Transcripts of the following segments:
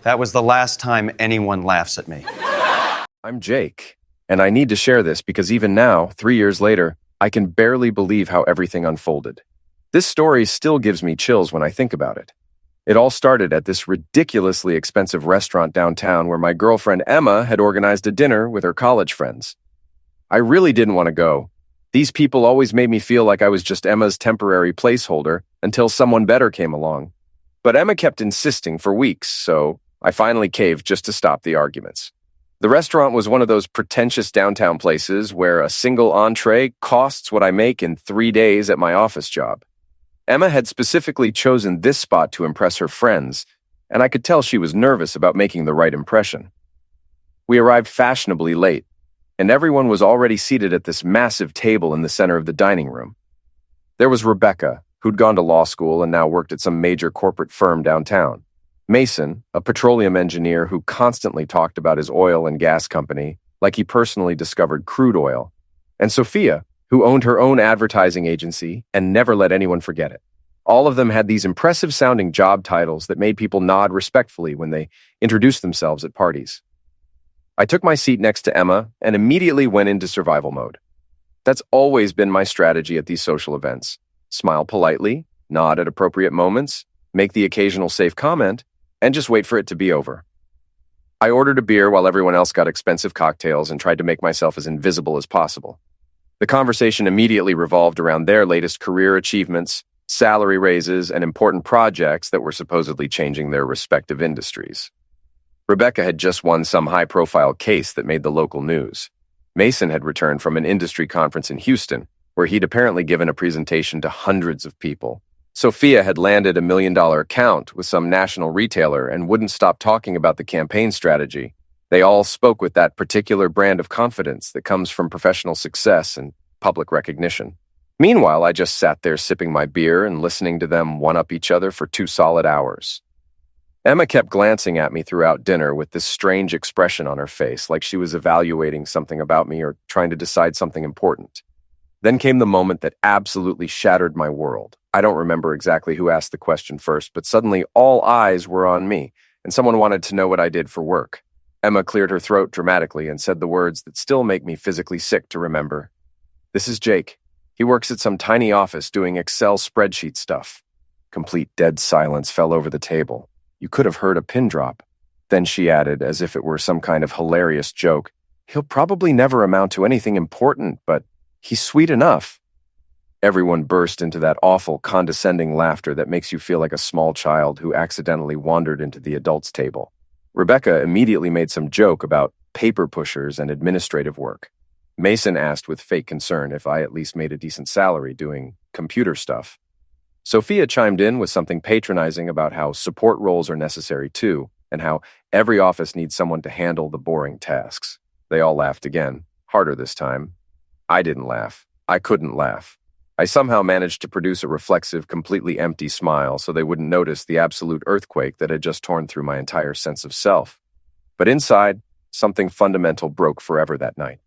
That was the last time anyone laughs at me. I'm Jake, and I need to share this because even now, 3 years later, I can barely believe how everything unfolded. This story still gives me chills when I think about it. It all started at this ridiculously expensive restaurant downtown where my girlfriend Emma had organized a dinner with her college friends. I really didn't want to go. These people always made me feel like I was just Emma's temporary placeholder until someone better came along. But Emma kept insisting for weeks, so I finally caved just to stop the arguments. The restaurant was one of those pretentious downtown places where a single entree costs what I make in 3 days at my office job. Emma had specifically chosen this spot to impress her friends, and I could tell she was nervous about making the right impression. We arrived fashionably late, and everyone was already seated at this massive table in the center of the dining room. There was Rebecca, who'd gone to law school and now worked at some major corporate firm downtown. Mason, a petroleum engineer who constantly talked about his oil and gas company like he personally discovered crude oil. And Sophia, who owned her own advertising agency and never let anyone forget it. All of them had these impressive-sounding job titles that made people nod respectfully when they introduced themselves at parties. I took my seat next to Emma and immediately went into survival mode. That's always been my strategy at these social events. Smile politely, nod at appropriate moments, make the occasional safe comment, and just wait for it to be over. I ordered a beer while everyone else got expensive cocktails and tried to make myself as invisible as possible. The conversation immediately revolved around their latest career achievements, salary raises, and important projects that were supposedly changing their respective industries. Rebecca had just won some high-profile case that made the local news. Mason had returned from an industry conference in Houston, where he'd apparently given a presentation to hundreds of people. Sophia had landed $1 million account with some national retailer and wouldn't stop talking about the campaign strategy. They all spoke with that particular brand of confidence that comes from professional success and public recognition. Meanwhile, I just sat there sipping my beer and listening to them one-up each other for 2 solid hours. Emma kept glancing at me throughout dinner with this strange expression on her face, like she was evaluating something about me or trying to decide something important. Then came the moment that absolutely shattered my world. I don't remember exactly who asked the question first, but suddenly all eyes were on me, and someone wanted to know what I did for work. Emma cleared her throat dramatically and said the words that still make me physically sick to remember. "This is Jake. He works at some tiny office doing Excel spreadsheet stuff." Complete dead silence fell over the table. You could have heard a pin drop. Then she added, as if it were some kind of hilarious joke, "He'll probably never amount to anything important, but he's sweet enough." Everyone burst into that awful, condescending laughter that makes you feel like a small child who accidentally wandered into the adults' table. Rebecca immediately made some joke about paper pushers and administrative work. Mason asked with fake concern if I at least made a decent salary doing computer stuff. Sophia chimed in with something patronizing about how support roles are necessary too, and how every office needs someone to handle the boring tasks. They all laughed again, harder this time. I didn't laugh. I couldn't laugh. I somehow managed to produce a reflexive, completely empty smile so they wouldn't notice the absolute earthquake that had just torn through my entire sense of self. But inside, something fundamental broke forever that night.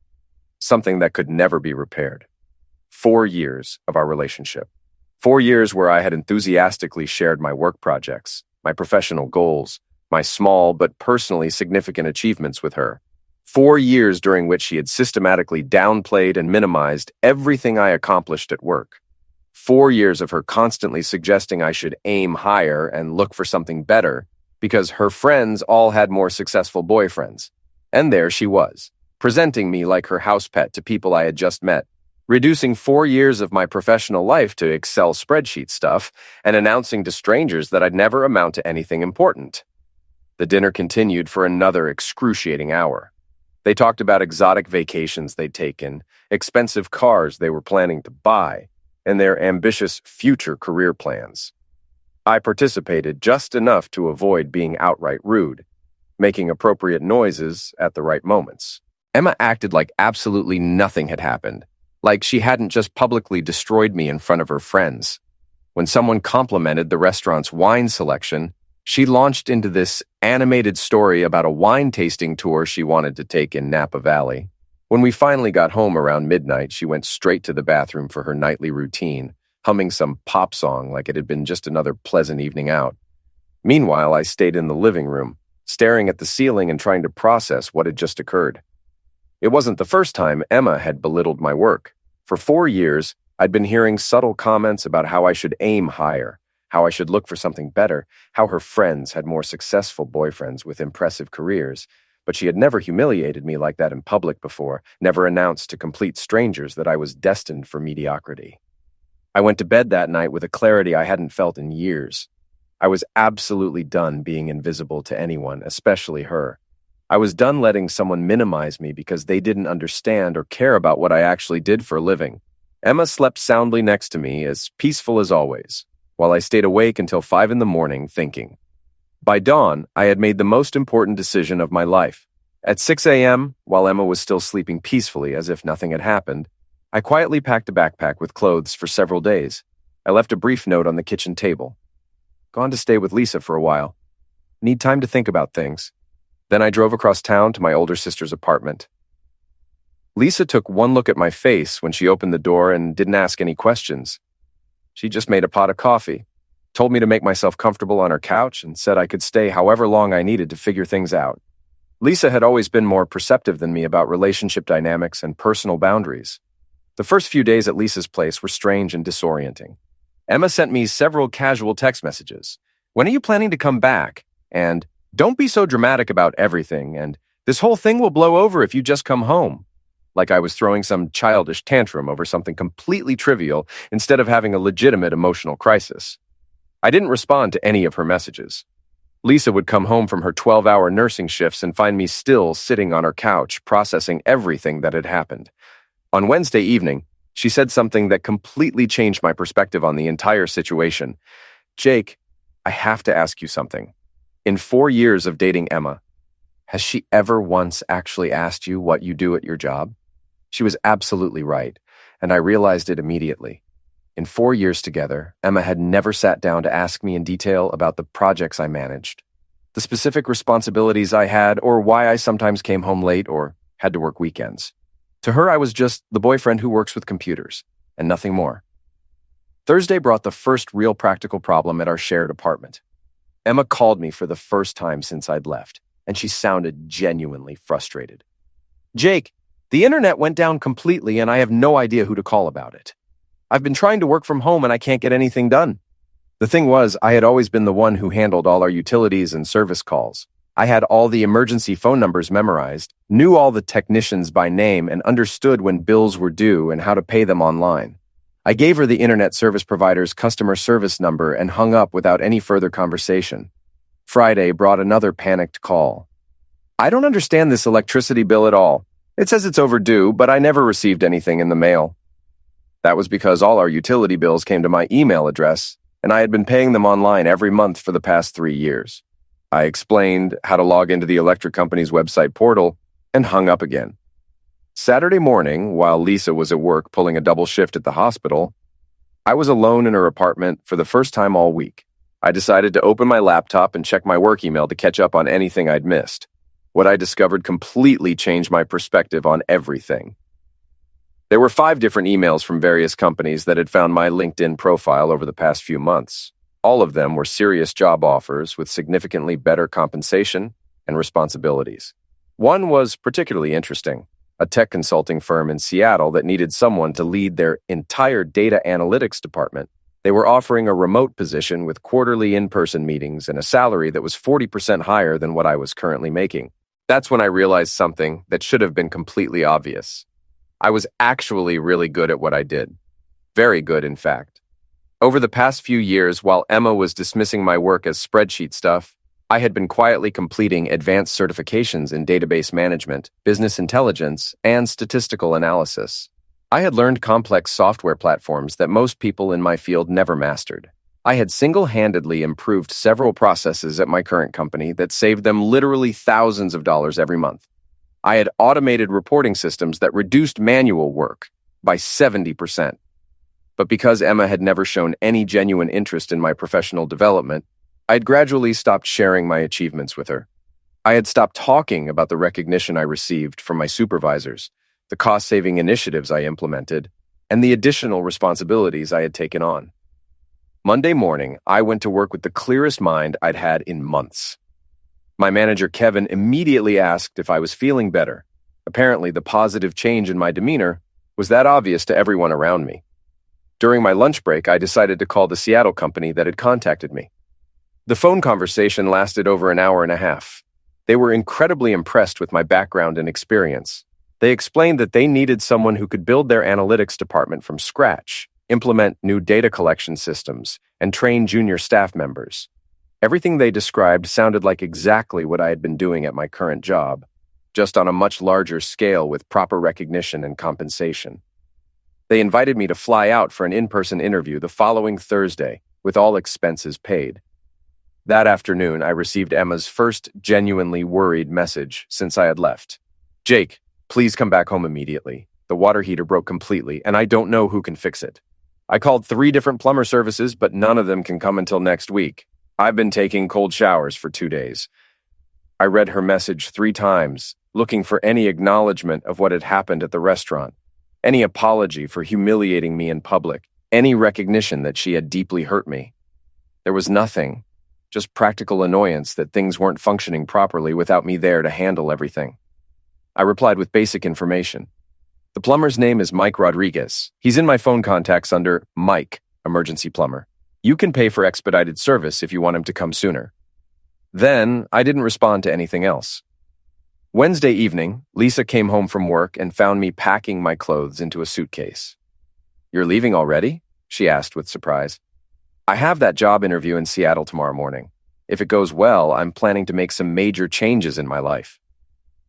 Something that could never be repaired. 4 years of our relationship. 4 years where I had enthusiastically shared my work projects, my professional goals, my small but personally significant achievements with her. 4 years during which she had systematically downplayed and minimized everything I accomplished at work. 4 years of her constantly suggesting I should aim higher and look for something better because her friends all had more successful boyfriends. And there she was, presenting me like her house pet to people I had just met, reducing 4 years of my professional life to Excel spreadsheet stuff and announcing to strangers that I'd never amount to anything important. The dinner continued for another excruciating hour. They talked about exotic vacations they'd taken, expensive cars they were planning to buy, and their ambitious future career plans. I participated just enough to avoid being outright rude, making appropriate noises at the right moments. Emma acted like absolutely nothing had happened, like she hadn't just publicly destroyed me in front of her friends. When someone complimented the restaurant's wine selection, she launched into this animated story about a wine tasting tour she wanted to take in Napa Valley. When we finally got home around midnight, she went straight to the bathroom for her nightly routine, humming some pop song like it had been just another pleasant evening out. Meanwhile, I stayed in the living room, staring at the ceiling and trying to process what had just occurred. It wasn't the first time Emma had belittled my work. For 4 years, I'd been hearing subtle comments about how I should aim higher, how I should look for something better, how her friends had more successful boyfriends with impressive careers, but she had never humiliated me like that in public before, never announced to complete strangers that I was destined for mediocrity. I went to bed that night with a clarity I hadn't felt in years. I was absolutely done being invisible to anyone, especially her. I was done letting someone minimize me because they didn't understand or care about what I actually did for a living. Emma slept soundly next to me, as peaceful as always, while I stayed awake until 5 a.m. thinking. By dawn, I had made the most important decision of my life. At 6 a.m., while Emma was still sleeping peacefully as if nothing had happened, I quietly packed a backpack with clothes for several days. I left a brief note on the kitchen table. Gone to stay with Lisa for a while. Need time to think about things. Then I drove across town to my older sister's apartment. Lisa took one look at my face when she opened the door and didn't ask any questions. She just made a pot of coffee, told me to make myself comfortable on her couch, and said I could stay however long I needed to figure things out. Lisa had always been more perceptive than me about relationship dynamics and personal boundaries. The first few days at Lisa's place were strange and disorienting. Emma sent me several casual text messages. "When are you planning to come back?" And "Don't be so dramatic about everything," and "This whole thing will blow over if you just come home." Like I was throwing some childish tantrum over something completely trivial instead of having a legitimate emotional crisis. I didn't respond to any of her messages. Lisa would come home from her 12-hour nursing shifts and find me still sitting on her couch, processing everything that had happened. On Wednesday evening, she said something that completely changed my perspective on the entire situation. "Jake, I have to ask you something. In 4 years of dating Emma, has she ever once actually asked you what you do at your job?" She was absolutely right, and I realized it immediately. In 4 years together, Emma had never sat down to ask me in detail about the projects I managed, the specific responsibilities I had, or why I sometimes came home late or had to work weekends. To her, I was just the boyfriend who works with computers, and nothing more. Thursday brought the first real practical problem at our shared apartment. Emma called me for the first time since I'd left, and she sounded genuinely frustrated. "Jake, the internet went down completely and I have no idea who to call about it. I've been trying to work from home and I can't get anything done." The thing was, I had always been the one who handled all our utilities and service calls. I had all the emergency phone numbers memorized, knew all the technicians by name, and understood when bills were due and how to pay them online. I gave her the internet service provider's customer service number and hung up without any further conversation. Friday brought another panicked call. "I don't understand this electricity bill at all. It says it's overdue, but I never received anything in the mail." That was because all our utility bills came to my email address, and I had been paying them online every month for the past 3 years. I explained how to log into the electric company's website portal and hung up again. Saturday morning, while Lisa was at work pulling a double shift at the hospital, I was alone in her apartment for the first time all week. I decided to open my laptop and check my work email to catch up on anything I'd missed. What I discovered completely changed my perspective on everything. There were 5 different emails from various companies that had found my LinkedIn profile over the past few months. All of them were serious job offers with significantly better compensation and responsibilities. One was particularly interesting, a tech consulting firm in Seattle that needed someone to lead their entire data analytics department. They were offering a remote position with quarterly in-person meetings and a salary that was 40% higher than what I was currently making. That's when I realized something that should have been completely obvious. I was actually really good at what I did. Very good, in fact. Over the past few years, while Emma was dismissing my work as spreadsheet stuff, I had been quietly completing advanced certifications in database management, business intelligence, and statistical analysis. I had learned complex software platforms that most people in my field never mastered. I had single-handedly improved several processes at my current company that saved them literally thousands of dollars every month. I had automated reporting systems that reduced manual work by 70%. But because Emma had never shown any genuine interest in my professional development, I had gradually stopped sharing my achievements with her. I had stopped talking about the recognition I received from my supervisors, the cost-saving initiatives I implemented, and the additional responsibilities I had taken on. Monday morning, I went to work with the clearest mind I'd had in months. My manager, Kevin, immediately asked if I was feeling better. Apparently, the positive change in my demeanor was that obvious to everyone around me. During my lunch break, I decided to call the Seattle company that had contacted me. The phone conversation lasted over an hour and a half. They were incredibly impressed with my background and experience. They explained that they needed someone who could build their analytics department from scratch, implement new data collection systems, and train junior staff members. Everything they described sounded like exactly what I had been doing at my current job, just on a much larger scale with proper recognition and compensation. They invited me to fly out for an in-person interview the following Thursday, with all expenses paid. That afternoon, I received Emma's first genuinely worried message since I had left. "Jake, please come back home immediately. The water heater broke completely, and I don't know who can fix it. I called 3 different plumber services, but none of them can come until next week. I've been taking cold showers for 2 days." I read her message 3 times, looking for any acknowledgement of what had happened at the restaurant, any apology for humiliating me in public, any recognition that she had deeply hurt me. There was nothing, just practical annoyance that things weren't functioning properly without me there to handle everything. I replied with basic information. "The plumber's name is Mike Rodriguez. He's in my phone contacts under Mike, emergency plumber. You can pay for expedited service if you want him to come sooner." Then, I didn't respond to anything else. Wednesday evening, Lisa came home from work and found me packing my clothes into a suitcase. "You're leaving already?" she asked with surprise. "I have that job interview in Seattle tomorrow morning. If it goes well, I'm planning to make some major changes in my life."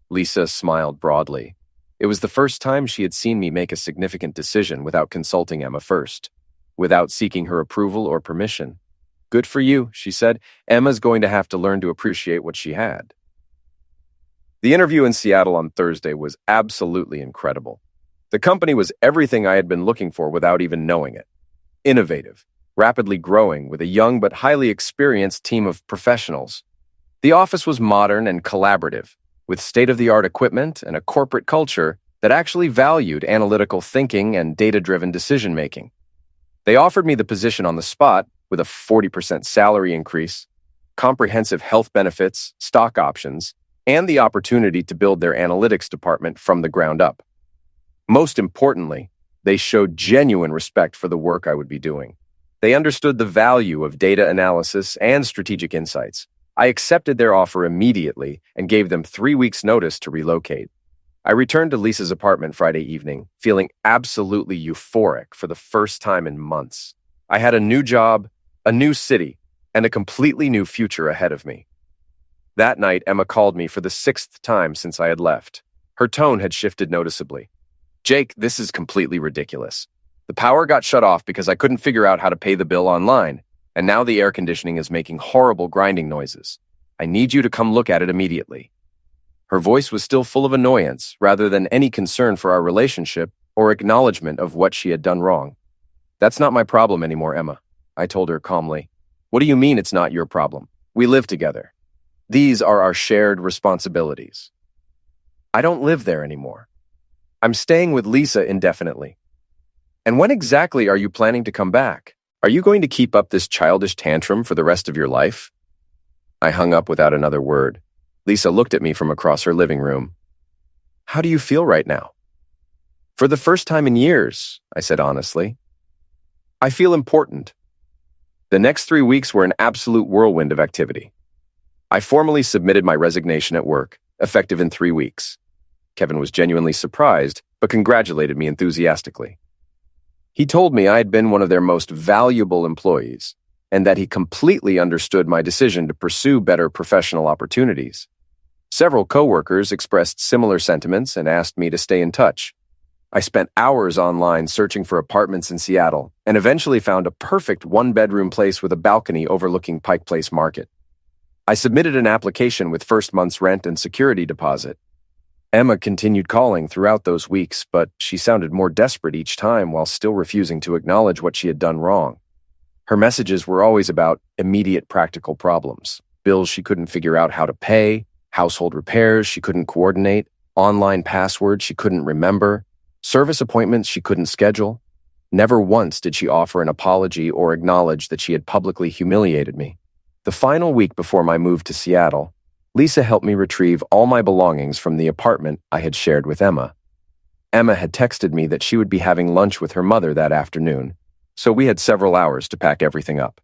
Lisa smiled broadly. It was the first time she had seen me make a significant decision without consulting Emma first, without seeking her approval or permission. "Good for you," she said. "Emma's going to have to learn to appreciate what she had." The interview in Seattle on Thursday was absolutely incredible. The company was everything I had been looking for without even knowing it. Innovative, rapidly growing with a young but highly experienced team of professionals. The office was modern and collaborative, with state-of-the-art equipment and a corporate culture that actually valued analytical thinking and data-driven decision-making. They offered me the position on the spot with a 40% salary increase, comprehensive health benefits, stock options, and the opportunity to build their analytics department from the ground up. Most importantly, they showed genuine respect for the work I would be doing. They understood the value of data analysis and strategic insights. I accepted their offer immediately and gave them 3 weeks' notice to relocate. I returned to Lisa's apartment Friday evening, feeling absolutely euphoric for the first time in months. I had a new job, a new city, and a completely new future ahead of me. That night, Emma called me for the 6th time since I had left. Her tone had shifted noticeably. "Jake, this is completely ridiculous. The power got shut off because I couldn't figure out how to pay the bill online, and now the air conditioning is making horrible grinding noises. I need you to come look at it immediately." Her voice was still full of annoyance rather than any concern for our relationship or acknowledgement of what she had done wrong. "That's not my problem anymore, Emma," I told her calmly. "What do you mean it's not your problem? We live together. These are our shared responsibilities." "I don't live there anymore. I'm staying with Lisa indefinitely." "And when exactly are you planning to come back? Are you going to keep up this childish tantrum for the rest of your life?" I hung up without another word. Lisa looked at me from across her living room. "How do you feel right now?" "For the first time in years," I said honestly. "I feel important." The next 3 weeks were an absolute whirlwind of activity. I formally submitted my resignation at work, effective in 3 weeks. Kevin was genuinely surprised, but congratulated me enthusiastically. He told me I had been one of their most valuable employees, and that he completely understood my decision to pursue better professional opportunities. Several coworkers expressed similar sentiments and asked me to stay in touch. I spent hours online searching for apartments in Seattle and eventually found a perfect 1-bedroom place with a balcony overlooking Pike Place Market. I submitted an application with first month's rent and security deposit. Emma continued calling throughout those weeks, but she sounded more desperate each time while still refusing to acknowledge what she had done wrong. Her messages were always about immediate practical problems, bills she couldn't figure out how to pay, household repairs she couldn't coordinate, online passwords she couldn't remember, service appointments she couldn't schedule. Never once did she offer an apology or acknowledge that she had publicly humiliated me. The final week before my move to Seattle, Lisa helped me retrieve all my belongings from the apartment I had shared with Emma. Emma had texted me that she would be having lunch with her mother that afternoon, so we had several hours to pack everything up.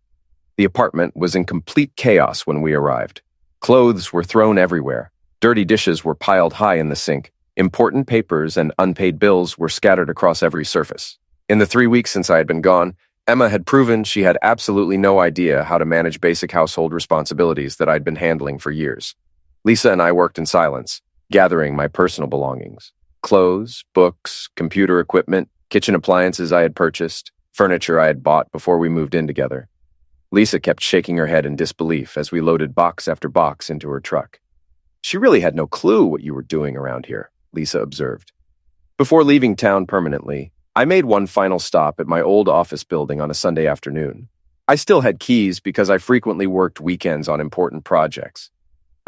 The apartment was in complete chaos when we arrived. Clothes were thrown everywhere. Dirty dishes were piled high in the sink. Important papers and unpaid bills were scattered across every surface. In the 3 weeks since I had been gone, Emma had proven she had absolutely no idea how to manage basic household responsibilities that I'd been handling for years. Lisa and I worked in silence, gathering my personal belongings. Clothes, books, computer equipment, kitchen appliances I had purchased, furniture I had bought before we moved in together. Lisa kept shaking her head in disbelief as we loaded box after box into her truck. "She really had no clue what you were doing around here," Lisa observed. Before leaving town permanently, I made one final stop at my old office building on a Sunday afternoon. I still had keys because I frequently worked weekends on important projects.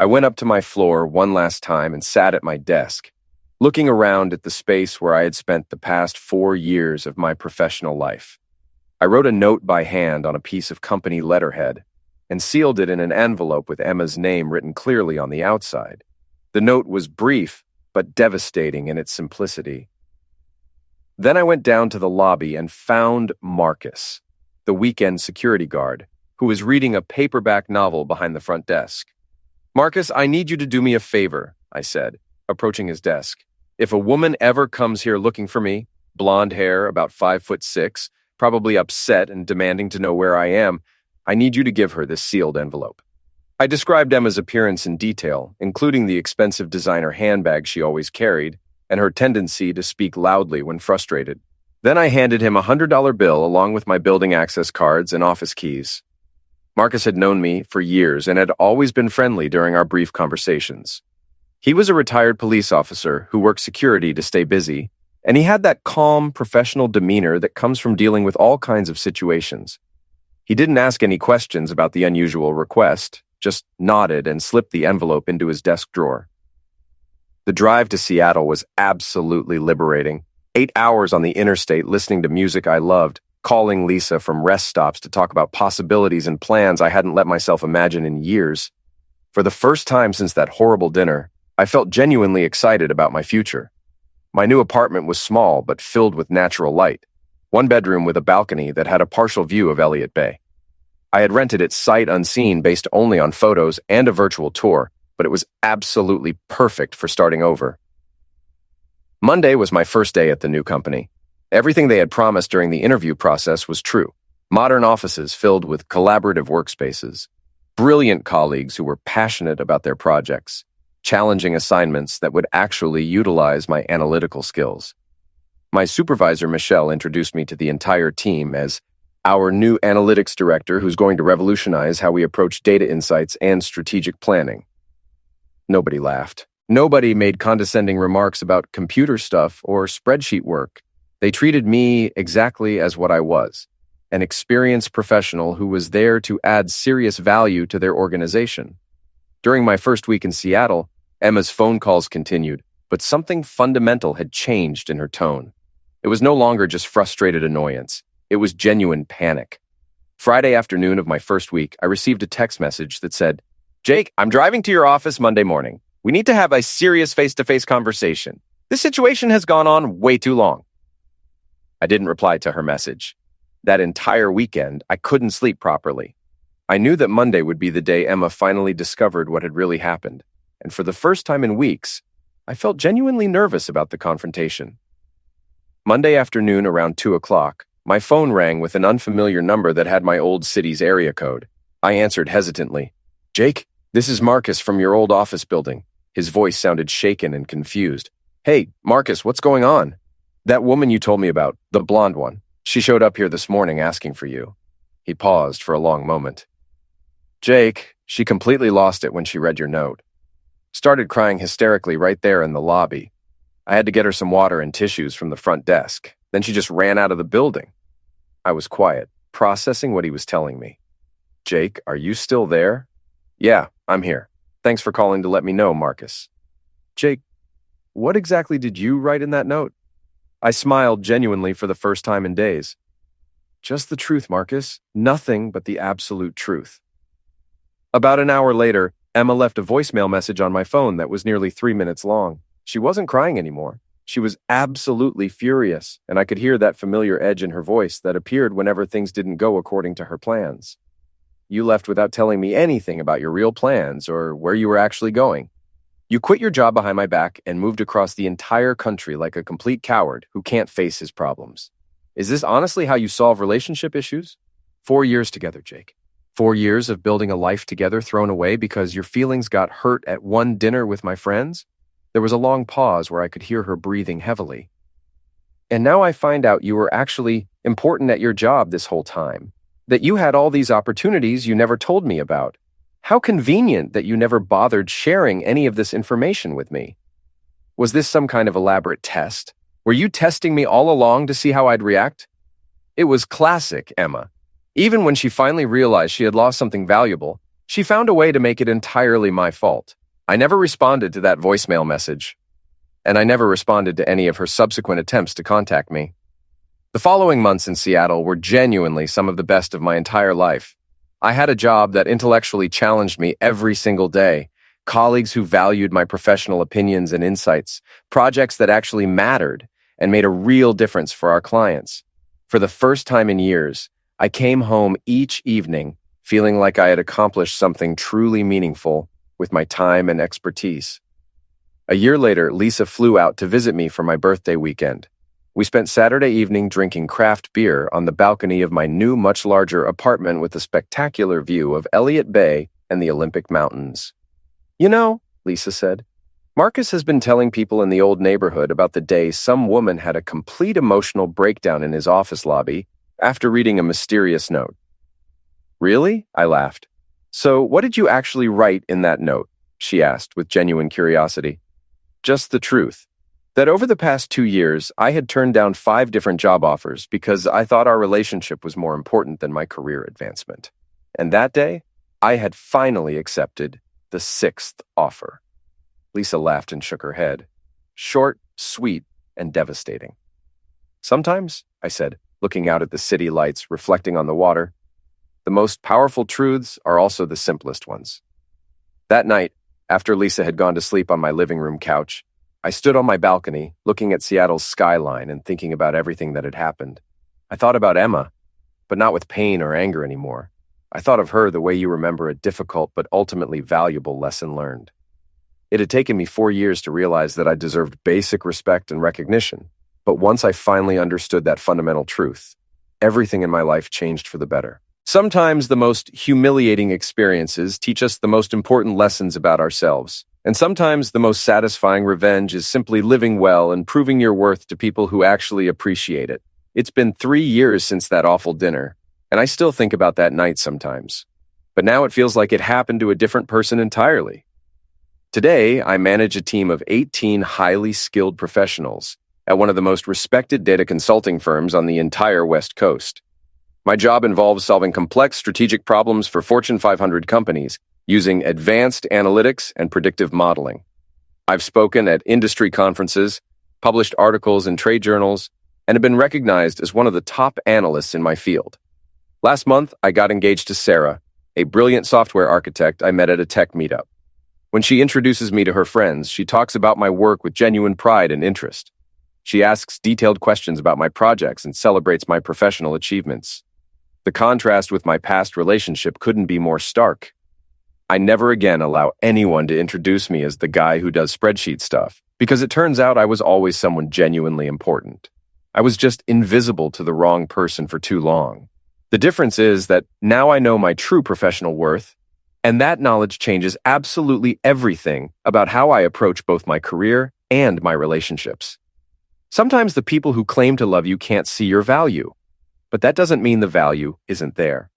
I went up to my floor one last time and sat at my desk, looking around at the space where I had spent the past 4 years of my professional life. I wrote a note by hand on a piece of company letterhead and sealed it in an envelope with Emma's name written clearly on the outside. The note was brief, but devastating in its simplicity. Then I went down to the lobby and found Marcus, the weekend security guard, who was reading a paperback novel behind the front desk. "Marcus, I need you to do me a favor," I said, approaching his desk. "If a woman ever comes here looking for me, blonde hair, about 5'6", probably upset and demanding to know where I am, I need you to give her this sealed envelope." I described Emma's appearance in detail, including the expensive designer handbag she always carried, and her tendency to speak loudly when frustrated. Then I handed him a $100 bill along with my building access cards and office keys. Marcus had known me for years and had always been friendly during our brief conversations. He was a retired police officer who worked security to stay busy, and he had that calm, professional demeanor that comes from dealing with all kinds of situations. He didn't ask any questions about the unusual request, just nodded and slipped the envelope into his desk drawer. The drive to Seattle was absolutely liberating. 8 hours on the interstate listening to music I loved, calling Lisa from rest stops to talk about possibilities and plans I hadn't let myself imagine in years. For the first time since that horrible dinner, I felt genuinely excited about my future. My new apartment was small but filled with natural light. One bedroom with a balcony that had a partial view of Elliott Bay. I had rented it sight unseen based only on photos and a virtual tour, but it was absolutely perfect for starting over. Monday was my first day at the new company. Everything they had promised during the interview process was true. Modern offices filled with collaborative workspaces, brilliant colleagues who were passionate about their projects, challenging assignments that would actually utilize my analytical skills. My supervisor, Michelle, introduced me to the entire team as our new analytics director who's going to revolutionize how we approach data insights and strategic planning. Nobody laughed. Nobody made condescending remarks about computer stuff or spreadsheet work. They treated me exactly as what I was, an experienced professional who was there to add serious value to their organization. During my first week in Seattle, Emma's phone calls continued, but something fundamental had changed in her tone. It was no longer just frustrated annoyance. It was genuine panic. Friday afternoon of my first week, I received a text message that said, "Jake, I'm driving to your office Monday morning. We need to have a serious face-to-face conversation. This situation has gone on way too long." I didn't reply to her message. That entire weekend, I couldn't sleep properly. I knew that Monday would be the day Emma finally discovered what had really happened, and for the first time in weeks, I felt genuinely nervous about the confrontation. Monday afternoon around 2 o'clock, my phone rang with an unfamiliar number that had my old city's area code. I answered hesitantly. "Jake, this is Marcus from your old office building." His voice sounded shaken and confused. "Hey, Marcus, what's going on?" "That woman you told me about, the blonde one. She showed up here this morning asking for you." He paused for a long moment. "Jake, she completely lost it when she read your note. Started crying hysterically right there in the lobby. I had to get her some water and tissues from the front desk. Then she just ran out of the building." I was quiet, processing what he was telling me. "Jake, are you still there?" "Yeah, I'm here. Thanks for calling to let me know, Marcus." "Jake, what exactly did you write in that note?" I smiled genuinely for the first time in days. Just the truth, Marcus. Nothing but the absolute truth. About an hour later, Emma left a voicemail message on my phone that was nearly 3 minutes long. She wasn't crying anymore. She was absolutely furious, and I could hear that familiar edge in her voice that appeared whenever things didn't go according to her plans. You left without telling me anything about your real plans or where you were actually going. You quit your job behind my back and moved across the entire country like a complete coward who can't face his problems. Is this honestly how you solve relationship issues? 4 years together, Jake. 4 years of building a life together thrown away because your feelings got hurt at one dinner with my friends? There was a long pause where I could hear her breathing heavily. And now I find out you were actually important at your job this whole time, that you had all these opportunities you never told me about. How convenient that you never bothered sharing any of this information with me. Was this some kind of elaborate test? Were you testing me all along to see how I'd react? It was classic, Emma. Even when she finally realized she had lost something valuable, she found a way to make it entirely my fault. I never responded to that voicemail message, and I never responded to any of her subsequent attempts to contact me. The following months in Seattle were genuinely some of the best of my entire life. I had a job that intellectually challenged me every single day, colleagues who valued my professional opinions and insights, projects that actually mattered and made a real difference for our clients. For the first time in years, I came home each evening feeling like I had accomplished something truly meaningful with my time and expertise. A year later, Lisa flew out to visit me for my birthday weekend. We spent Saturday evening drinking craft beer on the balcony of my new, much larger apartment with a spectacular view of Elliott Bay and the Olympic Mountains. You know, Lisa said, Marcus has been telling people in the old neighborhood about the day some woman had a complete emotional breakdown in his office lobby after reading a mysterious note. Really? I laughed. So what did you actually write in that note? She asked with genuine curiosity. Just the truth. That over the past 2 years, I had turned down 5 different job offers because I thought our relationship was more important than my career advancement. And that day, I had finally accepted the 6th offer. Lisa laughed and shook her head. Short, sweet, and devastating. Sometimes, I said, looking out at the city lights reflecting on the water, the most powerful truths are also the simplest ones. That night, after Lisa had gone to sleep on my living room couch, I stood on my balcony, looking at Seattle's skyline and thinking about everything that had happened. I thought about Emma, but not with pain or anger anymore. I thought of her the way you remember a difficult but ultimately valuable lesson learned. It had taken me 4 years to realize that I deserved basic respect and recognition, but once I finally understood that fundamental truth, everything in my life changed for the better. Sometimes the most humiliating experiences teach us the most important lessons about ourselves, and sometimes the most satisfying revenge is simply living well and proving your worth to people who actually appreciate it. It's been 3 years since that awful dinner, and I still think about that night sometimes. But now it feels like it happened to a different person entirely. Today, I manage a team of 18 highly skilled professionals at one of the most respected data consulting firms on the entire West Coast. My job involves solving complex strategic problems for Fortune 500 companies using advanced analytics and predictive modeling. I've spoken at industry conferences, published articles in trade journals, and have been recognized as one of the top analysts in my field. Last month, I got engaged to Sarah, a brilliant software architect I met at a tech meetup. When she introduces me to her friends, she talks about my work with genuine pride and interest. She asks detailed questions about my projects and celebrates my professional achievements. The contrast with my past relationship couldn't be more stark. I never again allow anyone to introduce me as the guy who does spreadsheet stuff, because it turns out I was always someone genuinely important. I was just invisible to the wrong person for too long. The difference is that now I know my true professional worth, and that knowledge changes absolutely everything about how I approach both my career and my relationships. Sometimes the people who claim to love you can't see your value, but that doesn't mean the value isn't there.